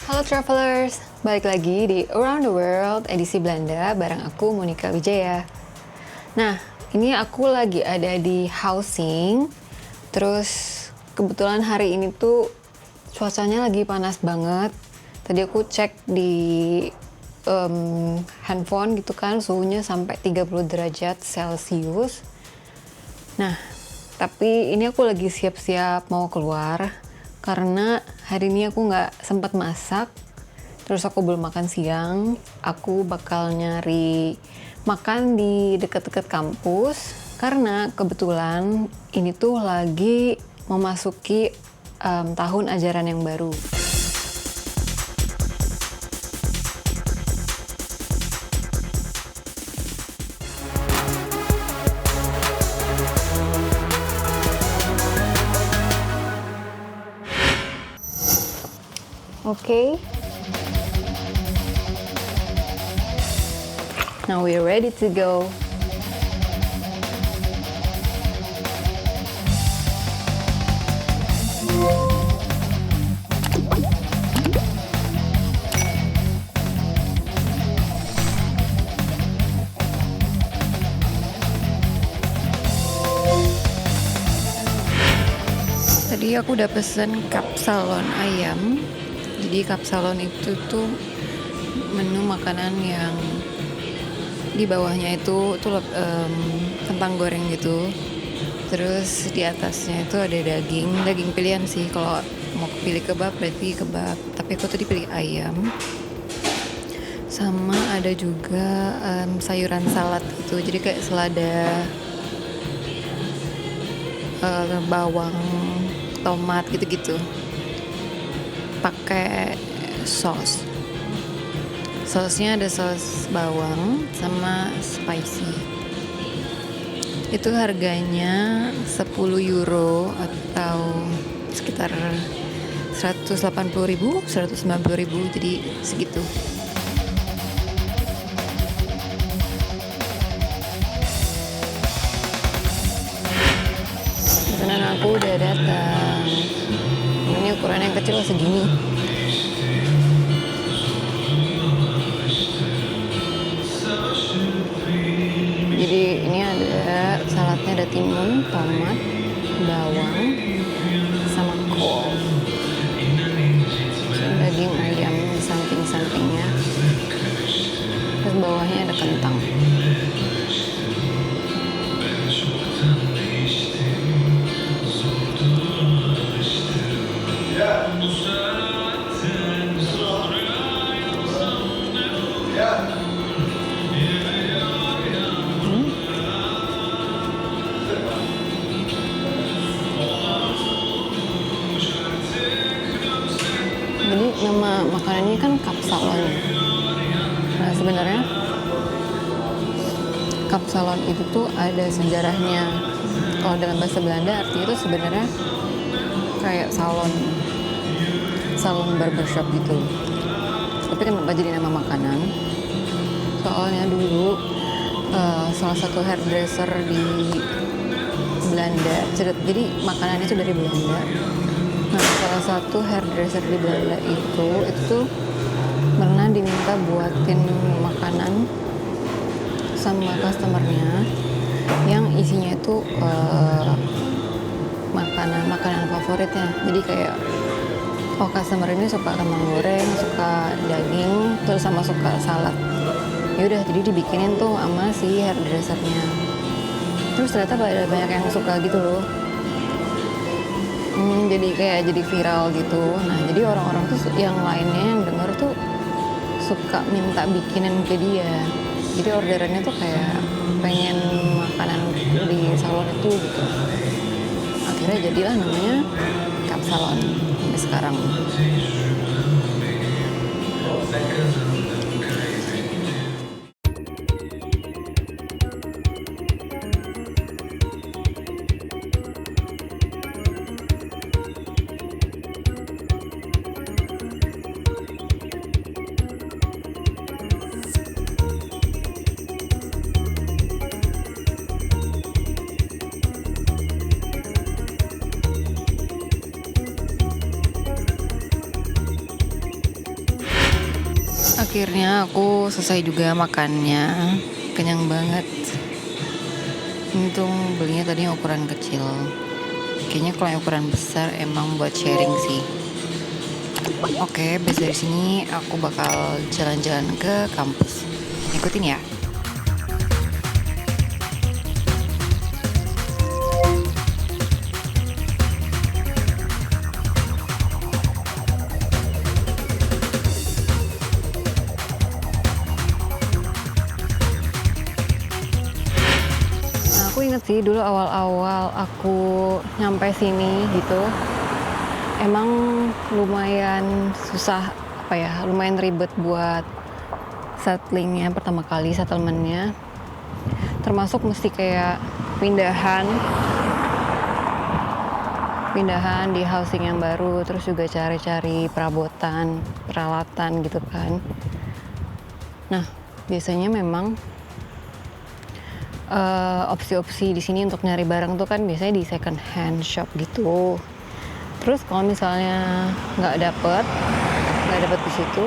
Halo travelers, balik lagi di Around the World edisi Belanda bareng aku Monica Wijaya. Nah, ini aku lagi ada di housing. Terus kebetulan hari ini tuh cuacanya lagi panas banget. Tadi aku cek di handphone gitu kan, suhunya sampai 30 derajat Celcius. Nah, tapi ini aku lagi siap-siap mau keluar karena hari ini aku nggak sempat masak. Terus aku belum makan siang. Aku bakal nyari makan di dekat-dekat kampus karena kebetulan ini tuh lagi memasuki tahun ajaran yang baru. Okay. Now we're ready to go. Tadi aku udah pesen kapsalon ayam. Jadi kapsalon itu tuh menu makanan yang di bawahnya itu kentang goreng gitu. Terus di atasnya itu ada daging pilihan sih. Kalau mau pilih kebab berarti kebab. Tapi aku tadi pilih ayam. Sama ada juga sayuran salad gitu. Jadi kayak selada, bawang, tomat gitu-gitu. Pakai sausnya ada saus bawang sama spicy. Itu harganya 10 euro atau sekitar 180.000, 190.000, jadi segitu. Pesanan aku udah datang. Ini ukuran yang kecil segini. Jadi ini ada saladnya, ada timun, tomat, bawang, sama kol. Daging ayam di samping-sampingnya. Terus bawahnya ada kentang. Jadi nama makanan ini kan kapsalon. Nah sebenarnya kapsalon itu tuh ada sejarahnya. Kalau dalam bahasa Belanda artinya itu sebenarnya kayak salon barbershop gitu. Tapi kenapa jadi nama makanan? Soalnya dulu salah satu hairdresser di Belanda, jadi makanan itu dari Belanda. Nah, salah satu hairdresser di Belanda itu tuh pernah diminta buatin makanan sama customernya yang isinya itu makanan favoritnya. Jadi kayak customer ini suka kentang goreng, suka daging, terus sama suka salad. Ya udah, jadi dibikinin tuh sama si hairdressernya. Terus ternyata banyak yang suka gitu loh. Jadi viral gitu. Nah jadi orang-orang tuh yang lainnya yang denger tuh suka minta bikinin ke dia. Jadi orderannya tuh kayak pengen makanan di salon itu gitu. Akhirnya jadilah namanya kapsalon sampai sekarang. Akhirnya aku selesai juga makannya, kenyang banget. Untung belinya tadi ukuran kecil. Kayaknya kalau yang ukuran besar emang buat sharing sih. Oke, habis dari sini aku bakal jalan-jalan ke kampus. Ikutin ya. Nah, aku inget sih dulu awal-awal aku nyampe sini gitu, emang lumayan susah, lumayan ribet buat settlingnya pertama kali, settlementnya. Termasuk mesti kayak pindahan di housing yang baru, terus juga cari-cari perabotan, peralatan gitu kan. Nah, biasanya memang opsi-opsi di sini untuk nyari barang tuh kan biasanya di second hand shop gitu. Terus kalau misalnya nggak dapet di situ,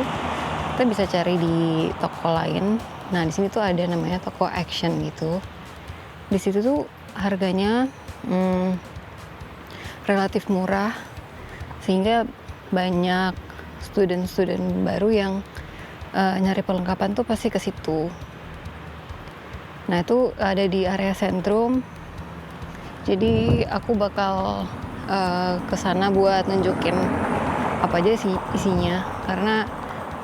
kita bisa cari di toko lain. Nah, di sini tuh ada namanya toko Action gitu. Di situ tuh harganya relatif murah, sehingga banyak student baru yang nyari perlengkapan tuh pasti ke situ. Nah, itu ada di area sentrum. Jadi aku bakal ke sana buat nunjukin apa aja sih isinya, karena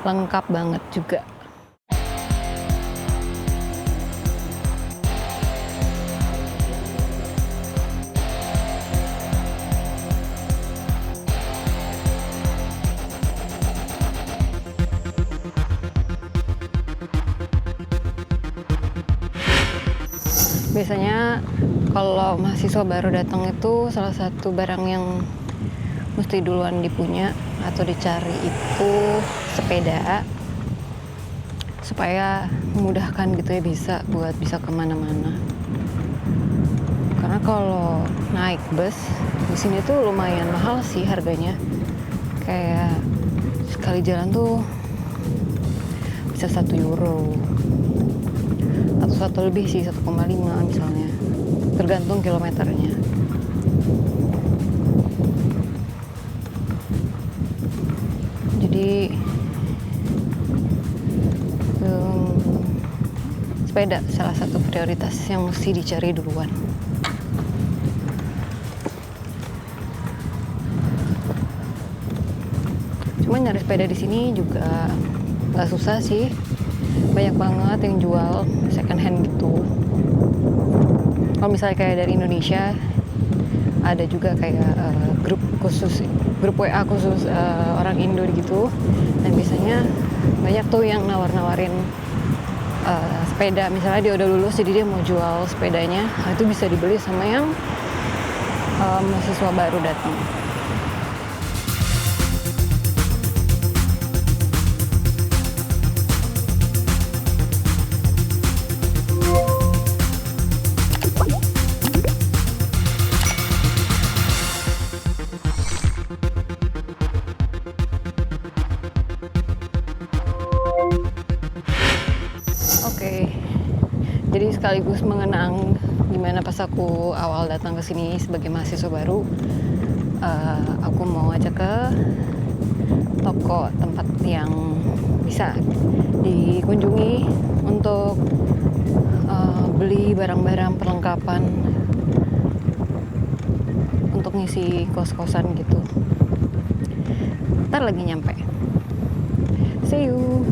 lengkap banget juga. Biasanya kalau mahasiswa baru datang itu salah satu barang yang mesti duluan dipunya atau dicari itu sepeda, supaya memudahkan gitu ya, bisa kemana-mana. Karena kalau naik bus di sini tuh lumayan mahal sih harganya. Kayak sekali jalan tuh bisa 1 euro atau 1 lebih sih, 1,5 misalnya, tergantung kilometernya. Jadi sepeda salah satu prioritas yang mesti dicari duluan. Cuma nyari sepeda di sini juga nggak susah sih, banyak banget yang jual second hand gitu. Kalau misalnya kayak dari Indonesia, ada juga kayak grup WA khusus orang Indo gitu, dan biasanya banyak tuh yang nawarin sepeda. Misalnya dia udah lulus jadi dia mau jual sepedanya, nah itu bisa dibeli sama yang mahasiswa baru datang. Jadi sekaligus mengenang gimana pas aku awal datang ke sini sebagai mahasiswa baru, aku mau ajak ke toko tempat yang bisa dikunjungi untuk beli barang-barang perlengkapan untuk ngisi kos-kosan gitu. Ntar lagi nyampe. See you.